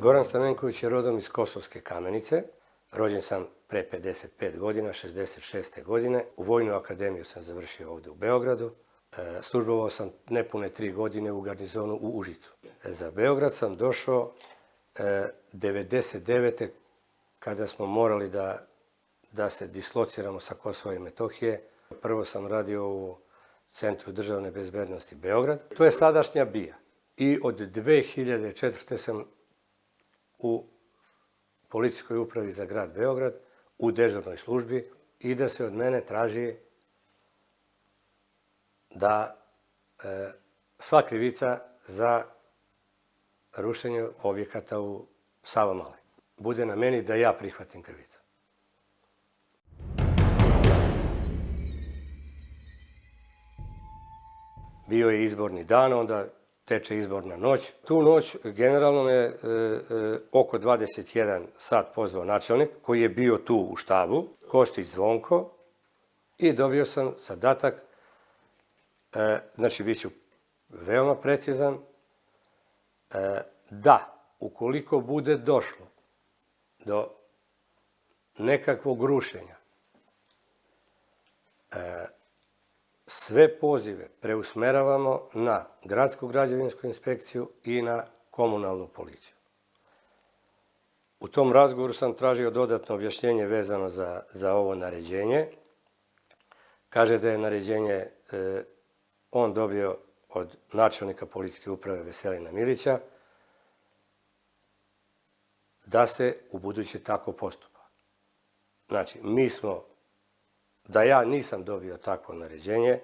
Goran Stamenković je rodom iz Kosovske Kamenice. Rođen sam pre 55 godina, 66. godine. U Vojnu akademiju sam završio ovde u Beogradu. Službovao sam nepune 3 godine u garnizonu u Užicu. Za Beograd sam došao 99. kada smo morali da se dislociramo sa Kosova i Metohije. Prvo sam radio u Centru državne bezbednosti Beograd. To je sadašnja BIA. I od 2004. sam u policijskoj upravi za grad Beograd, u dežurnoj službi, i da se od mene traži da sva krivica za rušenje objekata u Savamaloj bude na meni, da ja prihvatim krivicu. Bio je izborni dan, onda teče izborna noć. Tu noć generalno me oko 21 sat pozvao načelnik, koji je bio tu u štabu, Kostić Zvonko, i dobio sam zadatak, znači bit ću veoma precizan, da ukoliko bude došlo do nekakvog rušenja, sve pozive preusmeravamo na gradsku građevinsku inspekciju i na komunalnu policiju. U tom razgovoru sam tražio dodatno objašnjenje vezano za ovo naređenje. Kaže da je naređenje on dobio od načelnika policijske uprave Veselina Milića, da se u buduće tako postupa. Znači, da ja nisam dobio takvo naređenje,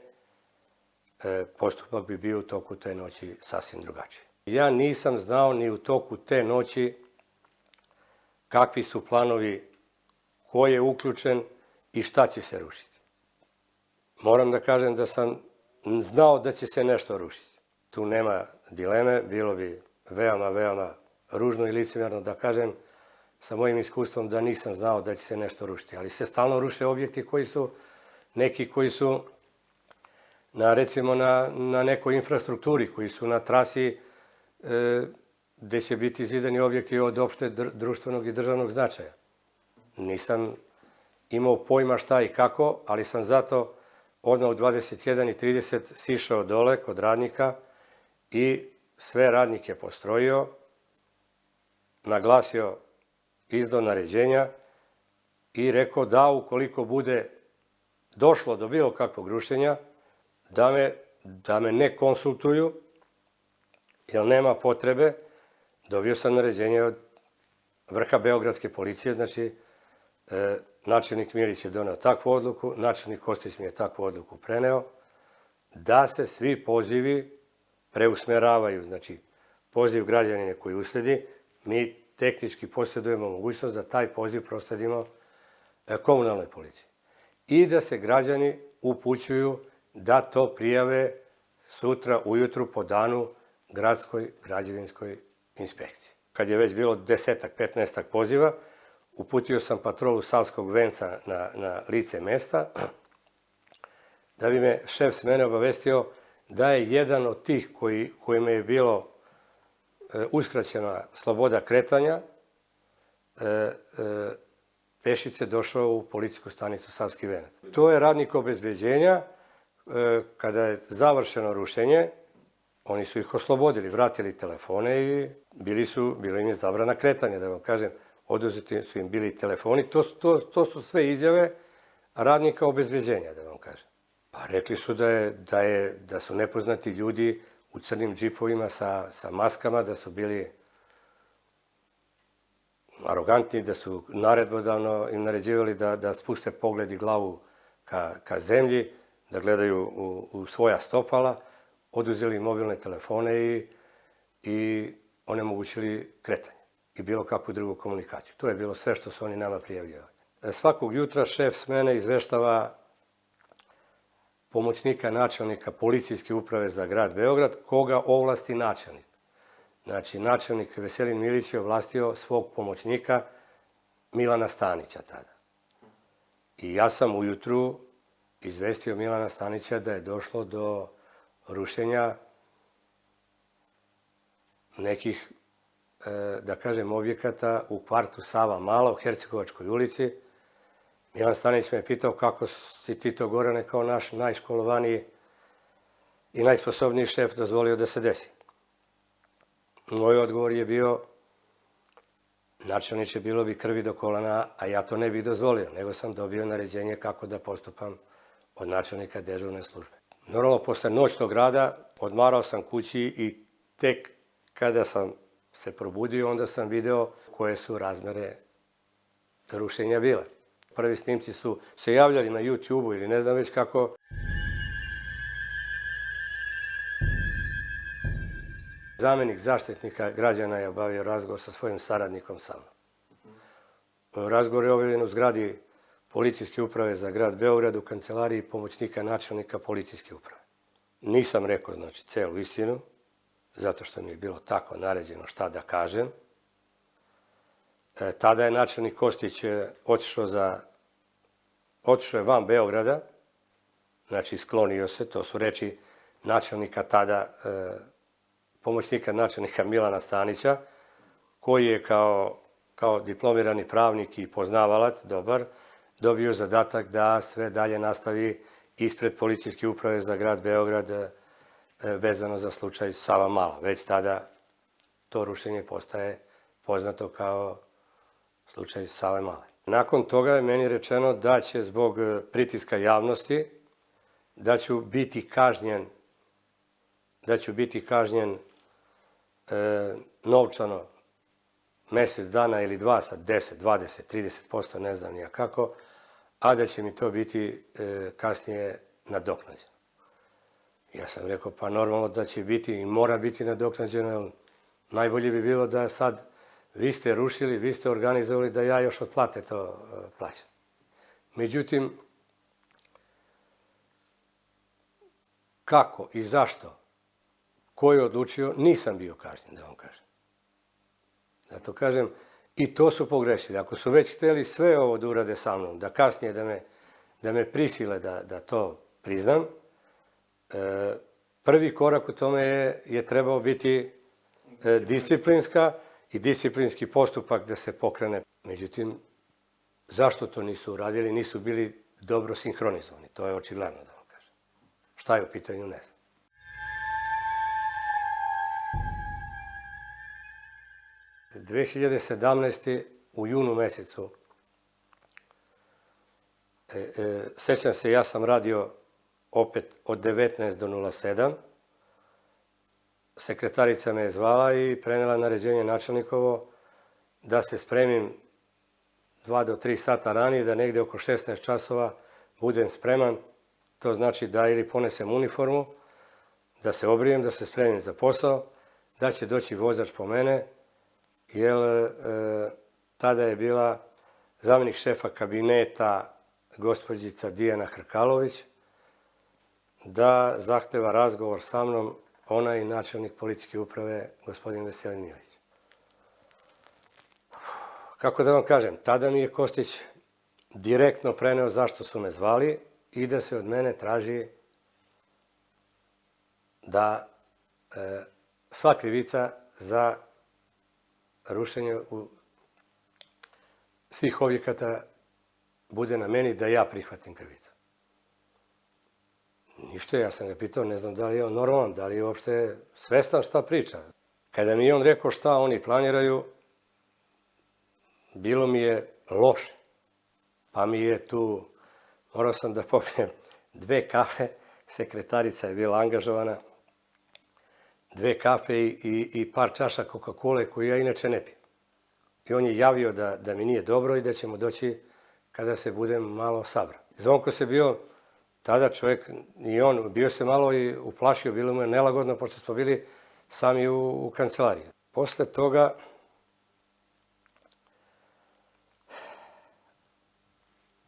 postupak bi bio u toku te noći sasvim drugačiji. Ja nisam znao ni u toku te noći kakvi su planovi, ko je uključen i šta će se rušiti. Moram da kažem da sam znao da će se nešto rušiti. Tu nema dileme, bilo bi veoma, veoma ružno i licemerno da kažem sa mojim iskustvom da nisam znao da će se nešto rušiti. Ali se stalno ruše objekti neki koji su recimo na nekoj infrastrukturi, koji su na trasi gde će biti zidani objekti od opšte društvenog i državnog značaja. Nisam imao pojma šta i kako, ali sam zato odmah u 21:30 sišao dole kod radnika i sve radnike postrojio, naglasio, izdao naređenja i rekao da ukoliko bude došlo do bilo kakvog rušenja, da me ne konsultuju, jer nema potrebe. Dobio sam naređenje od vrha beogradske policije, znači načelnik Milić je doneo takvu odluku, načelnik Kostić mi je takvu odluku preneo, da se svi pozivi preusmeravaju, znači poziv građanine koji usledi, mi tehnički posjedujemo mogućnost da taj poziv prosledimo komunalnoj policiji. I da se građani upućuju da to prijave sutra ujutru po danu gradskoj građevinskoj inspekciji. Kad je već bilo 10-ak, 15-ak poziva, uputio sam patrolu Savskog venca na lice mesta, da bi me šef smene obavestio da je jedan od tih kojima je bilo uskraćena sloboda kretanja, pešice došao u policijsku stanicu Savski venac. To je radnik obezbeđenja. Kada je završeno rušenje, oni su ih oslobodili, vratili telefone i bila im je zabrana kretanja, da vam kažem, oduzeti su im bili telefoni. To su sve izjave radnika obezbeđenja, da vam kažem. Pa rekli su da su nepoznati ljudi u crnim džipovima sa maskama, da su bili arogantni, da su naredbodavno im naređivali da spuste pogled i glavu ka zemlji, da gledaju u svoja stopala, oduzeli mobilne telefone i onemogućili kretanje i bilo kakvu drugu komunikaciju. To je bilo sve što su oni nama prijavljivali. Svakog jutra šef smene izveštava pomoćnika načelnika policijske uprave za grad Beograd, koga ovlasti načelnik. Znači, načelnik Veselin Milić je ovlastio svog pomoćnika Milana Stanića tada. I ja sam ujutru izvestio Milana Stanića da je došlo do rušenja nekih da kažem, objekata u kvartu Sava Mala u Hercegovačkoj ulici. Milan Stanić me je pitao kako si ti to, Gorane, kao naš najškolovaniji i najsposobniji šef dozvolio da se desi. Moj odgovor je bio: načelniče, bilo bi krvi do kolana, a ja to ne bih dozvolio, nego sam dobio naređenje kako da postupam od načelnika dežurne službe. Normalno, posle noćnog rada odmarao sam kući i tek kada sam se probudio, onda sam video koje su razmere rušenja bile. Prvi snimci su se javljali na YouTube-u ili ne znam već kako. Zamenik zaštitnika građana je obavio razgovor sa svojim saradnikom sa mnom. Razgovor je obavljen u zgradi policijske uprave za grad Beograd u kancelariji pomoćnika načelnika policijske uprave. Nisam rekao, znači, celu istinu, zato što mi je bilo tako naređeno šta da kažem. Tada je načelnik Kostić otišao je van Beograda, znači sklonio se, to su reči načelnika tada, pomoćnika načelnika Milana Stanića, koji je kao diplomirani pravnik i poznavalac, dobar, dobio zadatak da sve dalje nastavi ispred policijske uprave za grad Beograd vezano za slučaj Sava Mala. Već tada to rušenje postaje poznato kao slučaj Save Male. Nakon toga je meni rečeno da će zbog pritiska javnosti, da ću biti kažnjen novčano mesec dana ili dva sa 10, 20, 30%, ne znam nija kako, a da će mi to biti kasnije nadoknađeno. Ja sam rekao, pa normalno da će biti i mora biti nadoknađeno, jer najbolje bi bilo da sad vi ste rušili, vi ste organizovali, da ja još od plate to plaćam. Međutim, kako i zašto, ko je odlučio, nisam bio kažnjen, da vam kažem. Zato kažem, i to su pogrešili. Ako su već hteli sve ovo da urade sa mnom, da kasnije da me prisile da to priznam, prvi korak u tome je trebao biti disciplinska i disciplinski postupak da se pokrene. Međutim, zašto to nisu uradili? Nisu bili dobro sinhronizovani. To je očigledno, da vam kažem. Šta je u pitanju, ne znam. U 2017. u junu mesecu, sećam se, ja sam radio opet od 19 do 07. Sekretarica me je zvala i prenela naređenje načelnikovo da se spremim 2 do 3 sata ranije, da negde oko 16 časova budem spreman. To znači da ili ponesem uniformu, da se obrijem, da se spremim za posao, da će doći vozač po mene, jer tada je bila zamenik šefa kabineta gospođica Dijana Hrkalović, da zahteva razgovor sa mnom ona i načelnik policijske uprave, gospodin Veselin Milić. Kako da vam kažem, tada mi je Kostić direktno preneo zašto su me zvali i da se od mene traži da sva krivica za rušenje svih objekata bude na meni, da ja prihvatim krivicu. Ništa, ja sam ga pitao, ne znam da li je on normalan, da li je uopšte svestan šta priča. Kada mi je on rekao šta oni planiraju, bilo mi je loše. Pa mi je tu, morao sam da popijem 2 kafe, sekretarica je bila angažovana, 2 kafe i par čaša Coca-Cola koje ja inače ne pijem. I on je javio da mi nije dobro i da ćemo doći kada se budem malo sabrao. Zvonko se bio tada čovjek, i on bio se malo i uplašio, bilo mu je nelagodno, pošto smo bili sami u kancelariji. Posle toga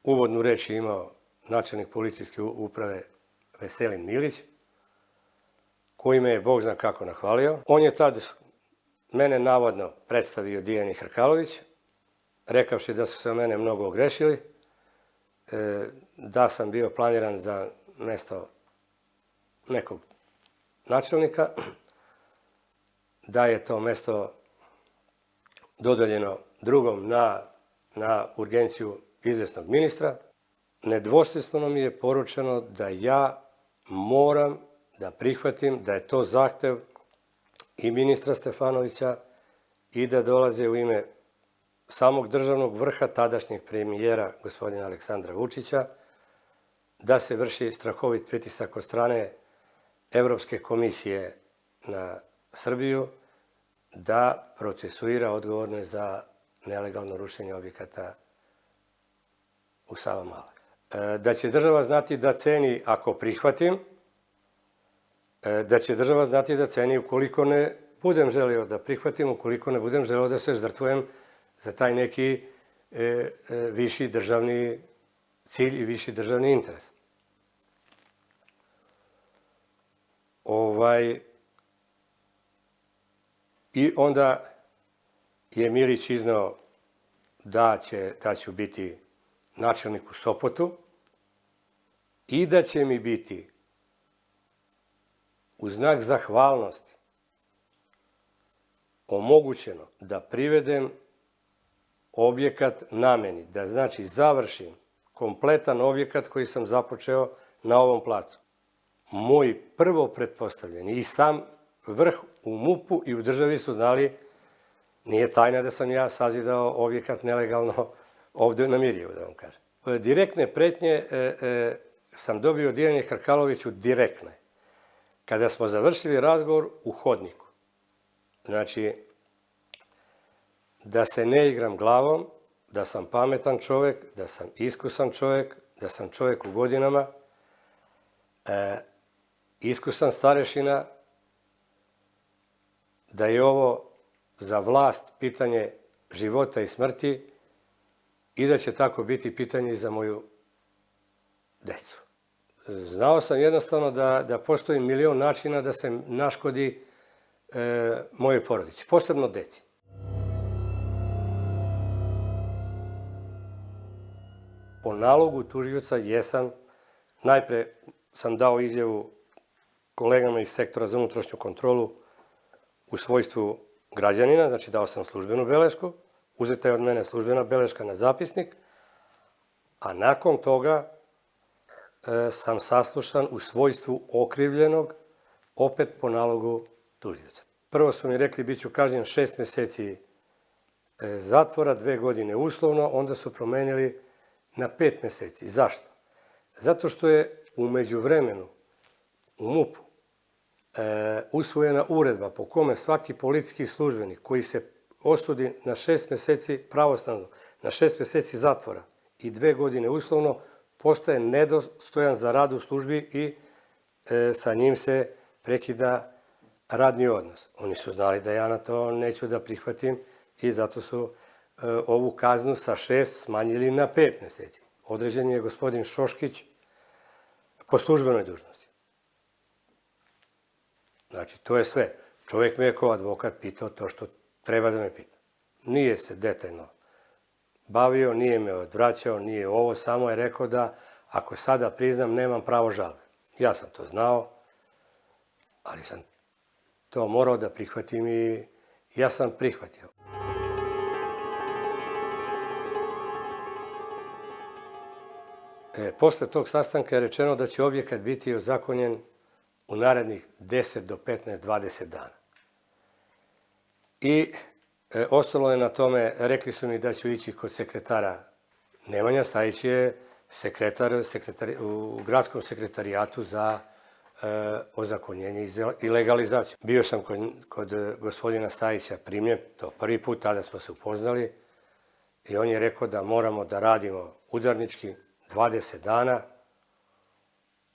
uvodnu reč je imao načelnik policijske uprave Veselin Milić, koji me je Bog zna kako nahvalio. On je tad mene navodno predstavio Dijani Hrkalović, rekavši da su se o mene mnogo ogrešili, da sam bio planiran za mesto nekog načelnika, da je to mesto dodeljeno drugom na urgenciju izvesnog ministra, nedvosmisleno mi je poručeno da ja moram da prihvatim da je to zahtev i ministra Stefanovića i da dolaze u ime samog državnog vrha tadašnjeg premijera gospodina Aleksandra Vučića, da se vrši strahovit pritisak od strane Evropske komisije na Srbiju, da procesuira odgovorne za nelegalno rušenje objekata u Savamaloj. Da će država znati da ceni ako prihvatim, da će država znati da ceni ukoliko ne budem želeo da prihvatim, ukoliko ne budem želeo da se žrtvujem za taj neki viši državni cilj i viši državni interes. I onda je Milić iznao da ću biti načelnik u Sopotu i da će mi biti u znak zahvalnosti omogućeno da privedem objekat nameni, da znači završim kompletan objekat koji sam započeo na ovom placu. Moj prvo pretpostavljeni i sam vrh u MUP-u i u državi su znali, nije tajna da sam ja sazidao objekat nelegalno ovde na Mirjevu, da vam kažem. Direktne pretnje sam dobio od Dijane Hrkaloviću direktne. Kada smo završili razgovor u hodniku, znači, da se ne igram glavom, da sam pametan čovek, da sam iskusan čovek, da sam čovek u godinama, iskusan starešina, da je ovo za vlast pitanje života i smrti i da će tako biti pitanje i za moju decu. Znao sam jednostavno da postoji milion načina da se naškodi mojoj porodici, posebno deci. Po nalogu tužioca jesam, najpre sam dao izjavu kolegama iz sektora za unutrašnju kontrolu u svojstvu građanina, znači dao sam službenu belešku, uzeta je od mene službena beleška na zapisnik, a nakon toga sam saslušan u svojstvu okrivljenog, opet po nalogu tužioca. Prvo su mi rekli bit ću kažnjen 6 meseci zatvora, 2 godine uslovno, onda su promenili na 5 meseci. Zašto? Zato što je u međuvremenu u MUP-u usvojena uredba po kome svaki policijski službenik koji se osudi na 6 meseci pravosnažno, na 6 meseci zatvora i 2 godine uslovno, postaje nedostojan za rad u službi i sa njim se prekida radni odnos. Oni su znali da ja na to neću da prihvatim i zato su ovu kaznu sa 6 smanjili na 5 meseci. Određen je gospodin Šoškić po službenoj dužnosti. Znači, to je sve. Čovjek me je kao advokat pitao to što treba da me pita. Nije se detaljno bavio, nije me odvraćao, nije ovo, samo je rekao da ako sada priznam, nemam pravo žalbe. Ja sam to znao, ali sam to morao da prihvatim i ja sam prihvatio. Posle tog sastanka je rečeno da će objekat biti ozakonjen u narednih 10 do 15, 20 dana. I ostalo je na tome, rekli su mi da ću ići kod sekretara. Nemanja Stajić je sekretar u gradskom sekretarijatu za ozakonjenje i legalizaciju. Bio sam kod gospodina Stajića primljen, to prvi put, tada smo se upoznali i on je rekao da moramo da radimo udarnički 20 dana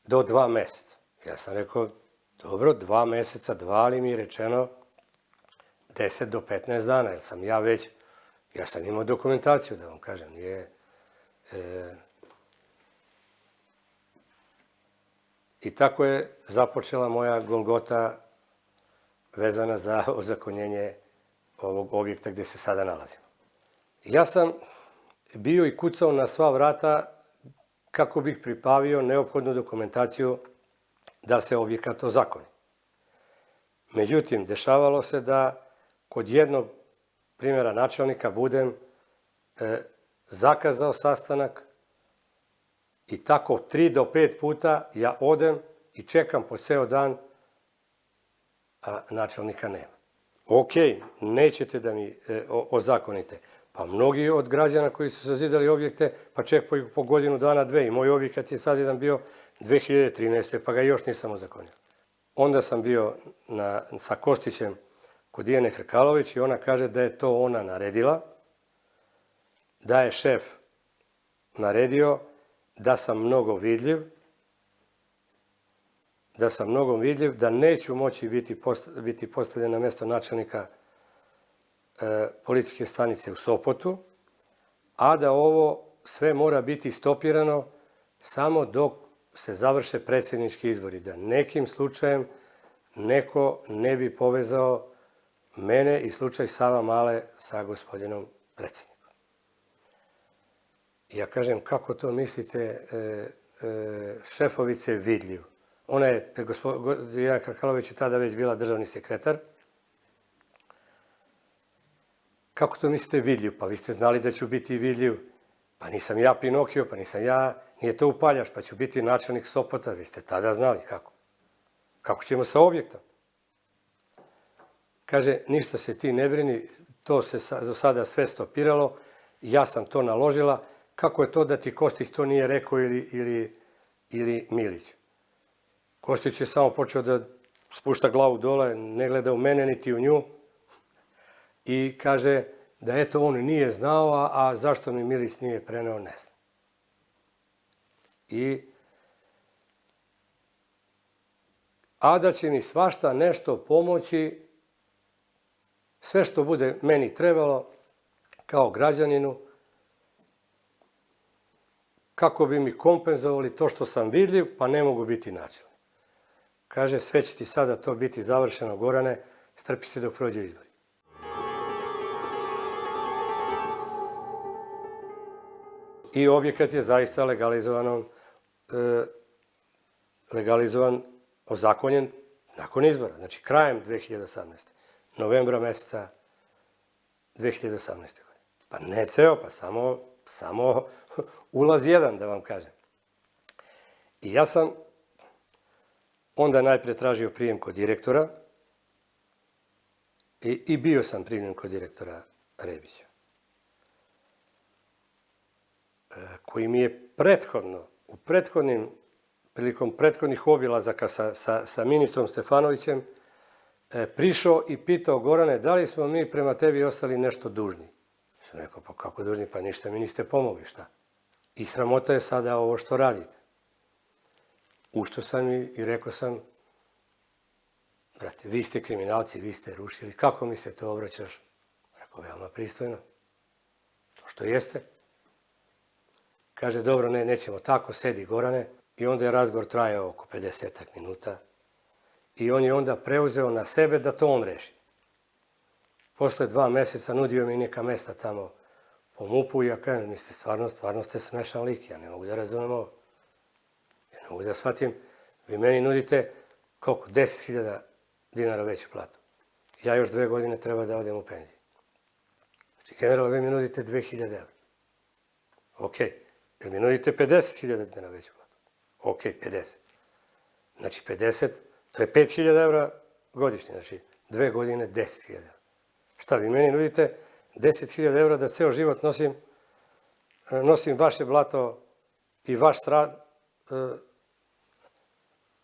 do 2 meseca. Ja sam rekao, dobro, 2 meseca, 2, ali mi je rečeno 10 do 15 dana, jer sam ja sam imao dokumentaciju, da vam kažem, I tako je započela moja golgota vezana za ozakonjenje ovog objekta gde se sada nalazimo. Ja sam bio i kucao na sva vrata kako bih pribavio neophodnu dokumentaciju da se objekat ozakoni. Međutim, dešavalo se da kod jednog primjera načelnika, budem zakazao sastanak i tako 3 do 5 puta ja odem i čekam po ceo dan, a načelnika nema. Ok, nećete da mi ozakonite. Pa mnogi od građana koji su sazidali objekte, pa čekaju po godinu dana, 2. I moj objekat je sazidan bio 2013. pa ga još nisam ozakonio. Onda sam bio sa Kostićem kod Dijane Hrkalović i ona kaže da je to ona naredila, da je šef naredio da sam mnogo vidljiv, da neću moći biti postavljen na mesto načelnika policijske stanice u Sopotu, a da ovo sve mora biti stopirano samo dok se završe predsjednički izbori, da nekim slučajem neko ne bi povezao mene i slučaj Savamale sa gospodinom predsjednikom. Ja kažem, kako to mislite, šefovice vidljiv? Ona je, Dijana Hrkalović je tada već bila državni sekretar. Kako to mislite vidljiv? Pa vi ste znali da ću biti vidljiv. Pa nisam ja Pinokio, pa nisam ja, nije to upaljač, pa ću biti načelnik Sopota. Vi ste tada znali kako. Kako ćemo sa objektom? Kaže, ništa se ti ne brini, to se do sada sve stopiralo, ja sam to naložila. Kako je to da ti Kostić to nije rekao ili Milić? Kostić je samo počeo da spušta glavu dole, ne gleda u mene niti u nju i kaže da eto on nije znao, a zašto mi Milić nije preneo, ne znam. A da će mi svašta nešto pomoći, sve što bude meni trebalo kao građaninu, kako bi mi kompenzovali to što sam vidljiv, pa ne mogu biti načelnik. Kaže, sve će ti sada to biti završeno, Gorane, strpi se dok prođe izbori. I objekat je zaista legalizovan, ozakonjen nakon izbora, znači krajem 2018. Novembra meseca 2018. godine. Pa ne ceo, pa samo ulaz jedan, da vam kažem. I ja sam onda najpre tražio prijem kod direktora i bio sam primljen kod direktora Rebića, koji mi je prilikom prethodnih obilazaka sa ministrom Stefanovićem prišao i pitao, Gorane, da li smo mi prema tebi ostali nešto dužni? Sam rekao, pa kako dužni, pa ništa mi niste pomogli, šta? I sramota je sada ovo što radite. Ušto sam i rekao sam, brate, vi ste kriminalci, vi ste rušili, kako mi se to obraćaš? Rekao, veoma pristojno. To što jeste. Kaže, dobro, nećemo tako, sedi Gorane. I onda je razgovor trajao oko 50 minuta. I on je onda preuzeo na sebe da to on reši. Posle 2 meseca nudio mi neka mesta tamo po MUP-u i ja kažem, mi ste stvarno ste smešan lik, ja ne mogu da razumem ovo. Ja ne mogu da shvatim, vi meni nudite koliko? 10.000 dinara veću platu. Ja još 2 godine treba da odem u penziju. Znači, generalno, vi mi nudite 2.000 evra. Ok, jer mi nudite 50.000 dinara veću platu. Ok, 50. Znači, 50, to je 5.000 evra godišnje, znači 2 godine 10.000 evra. Šta, vi meni nudite 10.000 evra da ceo život nosim vaše blato i vaš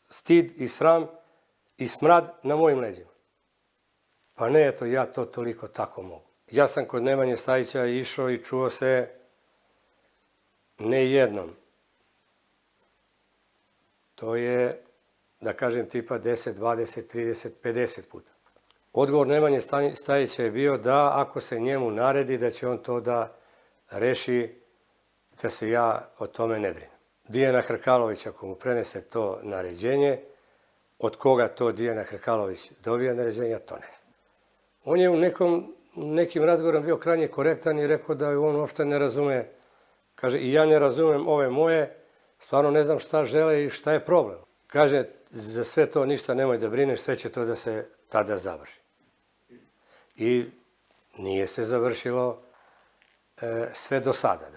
stid i sram i smrad na mojim leđima. Pa ne, eto, ja to toliko tako mogu. Ja sam kod Nemanje Stajića išao i čuo se ne jednom. To je, da kažem, tipa 10, 20, 30, 50 puta. Odgovor Nemanje Stajića je bio da ako se njemu naredi da će on to da reši, da se ja o tome ne brinem. Dijana Hrkalović, ako mu prenese to naređenje, od koga to Dijana Hrkalović dobija naređenja, to ne znam. On je u nekim razgovorom bio krajnje korektan i rekao da on uopšte ne razume. Kaže, i ja ne razumem ove moje, stvarno ne znam šta žele i šta je problem. Kaže, za sve to ništa nemoj da brineš, sve će to da se tada završi. I nije se završilo sve do sada.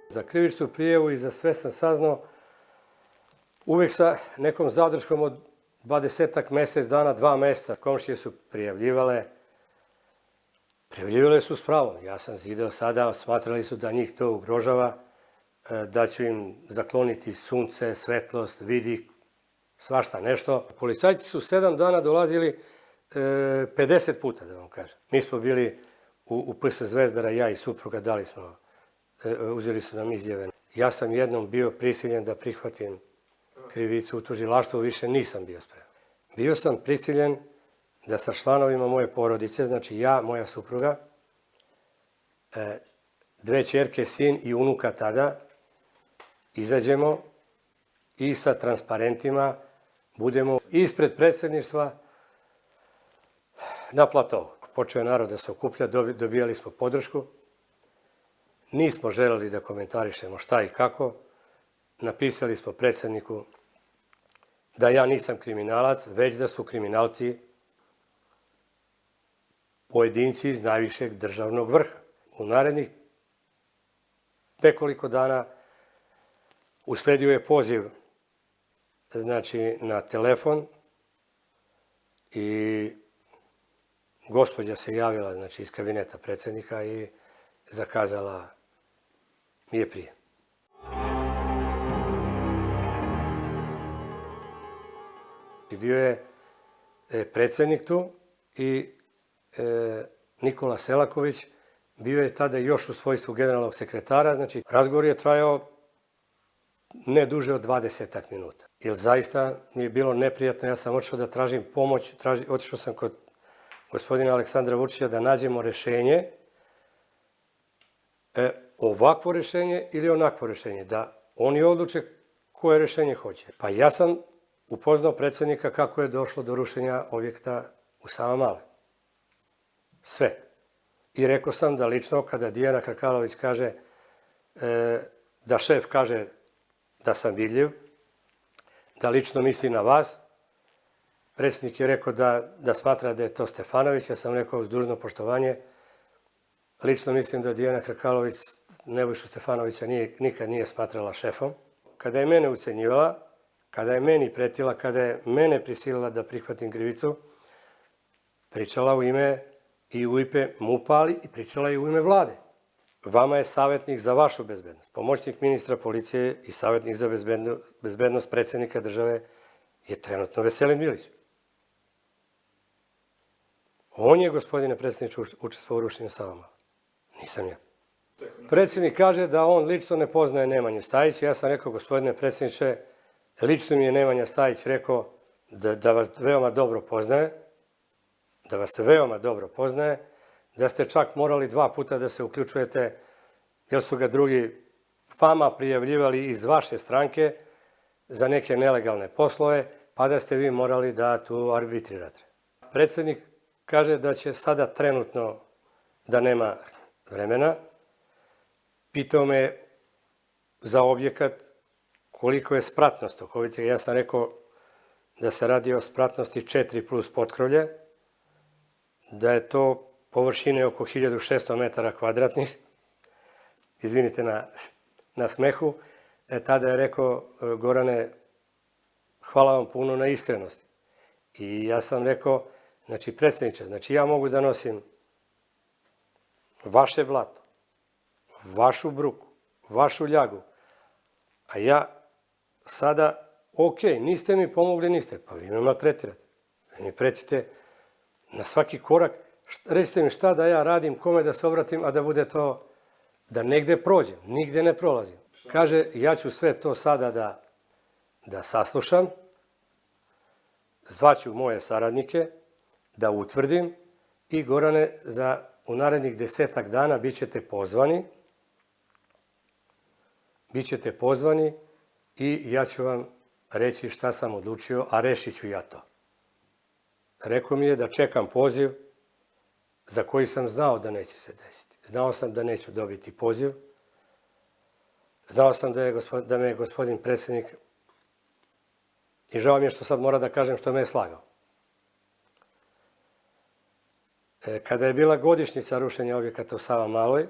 Za krivičnu prijavu i za sve sam saznao uvek sa nekom zadrškom od 20-ak mesec dana, 2 meseca. Komšije su prijavljivale su s pravom. Ja sam zideo sada, smatrali su da njih to ugrožava, da ću im zakloniti sunce, svetlost, vidi, svašta nešto. Policajci su 7 dana dolazili 50 puta, da vam kažem. Mi smo bili u PS Zvezdara, ja i supruga, uzeli su nam izjave. Ja sam jednom bio prisiljen da prihvatim krivicu u tužilaštvu, više nisam bio spreman. Bio sam prisiljen da sa članovima moje porodice, znači ja, moja supruga, 2 ćerke, sin i unuka tada, izađemo i sa transparentima budemo ispred predsjedništva na platovu. Počeo je narod da se okuplja, dobijali smo podršku. Nismo želeli da komentarišemo šta i kako. Napisali smo predsjedniku da ja nisam kriminalac, već da su kriminalci pojedinci iz najvišeg državnog vrha. U narednih nekoliko dana usledio je poziv na telefon i gospođa se javila iz kabineta predsjednika i zakazala mi je prijem. Bio je predsjednik tu i Nikola Selaković, bio je tada još u svojstvu generalnog sekretara, znači razgovor je trajao ne duže od 20 minuta. Jer zaista mi je bilo neprijatno, ja sam otišao da tražim pomoć, otišao sam kod gospodina Aleksandra Vučića da nađemo rešenje, ovakvo rešenje ili onakvo rešenje, da oni odluče koje rešenje hoće. Pa ja sam upoznao predsjednika kako je došlo do rušenja objekta u Savamali. Sve. I rekao sam da lično kada Dijana Hrkalović kaže, da šef kaže da sam vidljiv, da lično misli na vas, predsjednik je rekao da smatra da je to Stefanović, ja sam rekao uz dužno poštovanje, lično mislim da Dijana Hrkalović Nebojšu Stefanovića nikad nije smatrala šefom. Kada je mene ucenjivala, kada je meni pretila, kada je mene prisilila da prihvatim krivicu, pričala u ime MUP-a, ali i pričala i u ime vlade. Vama je savjetnik za vašu bezbednost, pomoćnik ministra policije i savjetnik za bezbednost predsjednika države je trenutno Veselin Milić. On je, gospodine predsjedniče, učestvovao u rušenju Savamale. Nisam ja. Predsjednik kaže da on lično ne poznaje Nemanju Stajića. Ja sam rekao, gospodine predsjedniče, lično mi je Nemanja Stajić rekao da vas veoma dobro poznaje, da ste čak morali 2 puta da se uključujete, jer su ga drugi vama prijavljivali iz vaše stranke za neke nelegalne poslove, pa da ste vi morali da tu arbitrirate. Predsjednik kaže da će sada trenutno da nema vremena. Pitao me za objekat koliko je spratnost oko objekta. Ja sam rekao da se radi o spratnosti 4 plus potkrovlje, da je to površine oko 1600 metara kvadratnih. Izvinite na smehu. Tada je rekao, Gorane, hvala vam puno na iskrenosti. I ja sam rekao, znači predsjedniče, znači ja mogu da nosim vaše blato, vašu bruku, vašu ljagu, a ja sada, ok, niste mi pomogli, niste, pa vi me maltretirate. Vi mi pretite na svaki korak, recite mi šta da ja radim, kome da se obratim, a da bude to, da negde prođem, nigde ne prolazim. Kaže, ja ću sve to sada da saslušam, zvaću moje saradnike, da utvrdim i Gorane, u narednih 10 dana bit ćete pozvani i ja ću vam reći šta sam odlučio, a rešit ću ja to. Rekao mi je da čekam poziv za koji sam znao da neće se desiti. Znao sam da neću dobiti poziv. Znao sam da me je gospodin predsjednik, i žao mi je što sad mora da kažem što me je slagao. Kada je bila godišnjica rušenja objekata u Savamaloj,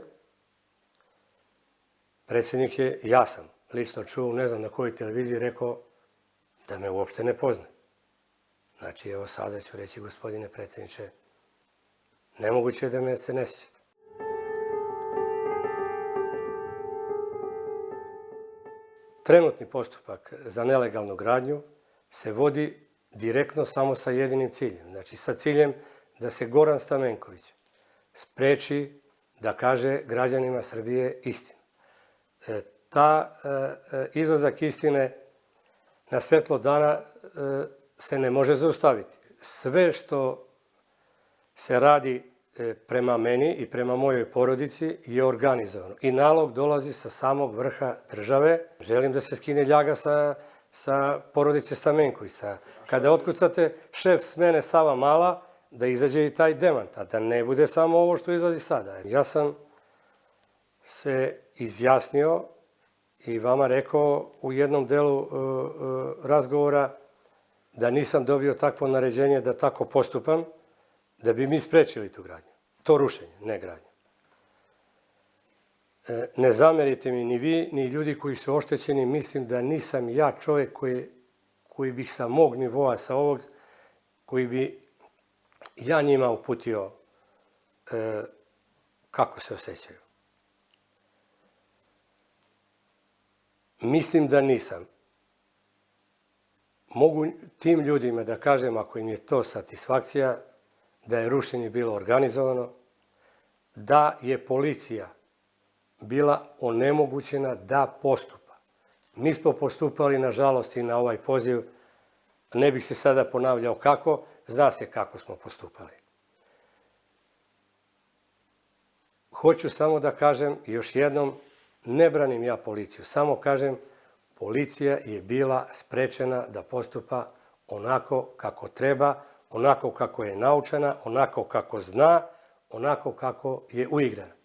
predsjednik je, ja sam lično čuo, ne znam na kojoj televiziji, rekao da me uopšte ne pozna. Znači, evo sada ću reći, gospodine predsjedniče, nemoguće je da me se ne sjećate. Trenutni postupak za nelegalnu gradnju se vodi direktno samo sa jedinim ciljem. Znači, sa ciljem da se Goran Stamenković spreči da kaže građanima Srbije istinu. Izlazak istine na svetlo dana se ne može zaustaviti. Sve što se radi prema meni i prema mojoj porodici je organizovano. I nalog dolazi sa samog vrha države. Želim da se skine ljaga sa porodice Stamenković. Kada otkucate šef smene Savamala, da izađe i taj demant, a da ne bude samo ovo što izlazi sada. Ja sam se izjasnio i vama rekao u jednom delu razgovora da nisam dobio takvo naređenje da tako postupam, da bi mi sprečili tu gradnju. To rušenje, ne gradnju. Ne zamerite mi ni vi, ni ljudi koji su oštećeni. Mislim da nisam ja čovjek koji bih sa mog nivoa, sa ovog, koji bi ja njima uputio kako se osjećaju. Mislim da nisam. Mogu tim ljudima da kažem, ako im je to satisfakcija, da je rušenje bilo organizovano, da je policija bila onemogućena da postupa. Mi smo postupali, nažalost, i na ovaj poziv. Ne bih se sada ponavljao kako, zna se kako smo postupali. Hoću samo da kažem još jednom, ne branim ja policiju, samo kažem, policija je bila sprečena da postupa onako kako treba, onako kako je naučena, onako kako zna, onako kako je uigrana.